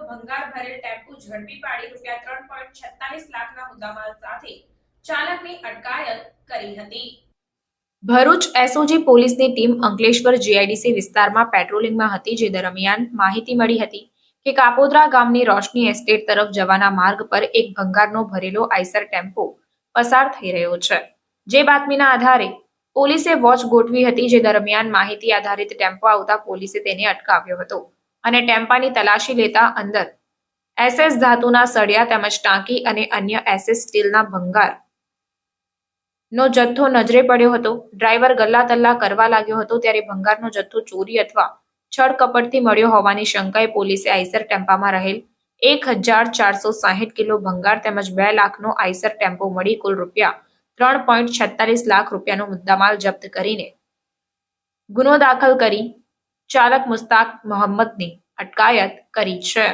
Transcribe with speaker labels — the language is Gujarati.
Speaker 1: ભંગાર ભરેલ ટેમ્પો ઝડપી પાડી ₹3.46 લાખના મુદ્દામાલ સાથે ચાલકની અટકાયત કરી હતી। ભરૂચ એસઓજી પોલીસની ટીમ અંકલેશ્વર જીઆઈડીસી વિસ્તારમાં પેટ્રોલિંગમાં હતી, જે દરમિયાન માહિતી મળી હતી કે કાપોદ્રા ગામની રોશની એસ્ટેટ તરફ જવાના માર્ગ પર એક ભંગારનો ભરેલો આઈસર ટેમ્પો પસાર થઈ રહ્યો છે। જે બાતમીના આધારે પોલીસે વોચ ગોઠવી હતી, જે દરમિયાન માહિતી આધારિત ટેમ્પો આવતા પોલીસે તેને અટકાવ્યો હતો અને ટેમ્પાની તલાશી લેતા અંદર એસએસ ધાતુના સળિયા તેમજ ટાંકી અને અન્ય એસએસ સ્ટીલના ભંગાર નો જથ્થો નજરે પડ્યો હતો। ડ્રાઈવર ગલ્લા તલ્લા કરવા લાગ્યો હતો, ત્યારે ભંગારનો જથ્થો ચોરી અથવા છળકપટથી મળ્યો હોવાની શંકાએ પોલીસે આઈસર ટેમ્પામાં રહેલ 1460 કિલો ભંગાર તેમજ 2 લાખનો આઈસર ટેમ્પો મળી કુલ ₹3.46 લાખ રૂપિયાનો મુદ્દામાલ જપ્ત કરીને ગુનો દાખલ કરી ચાલક મુસ્તાક મોહમ્મદની અટકાયત કરી છે।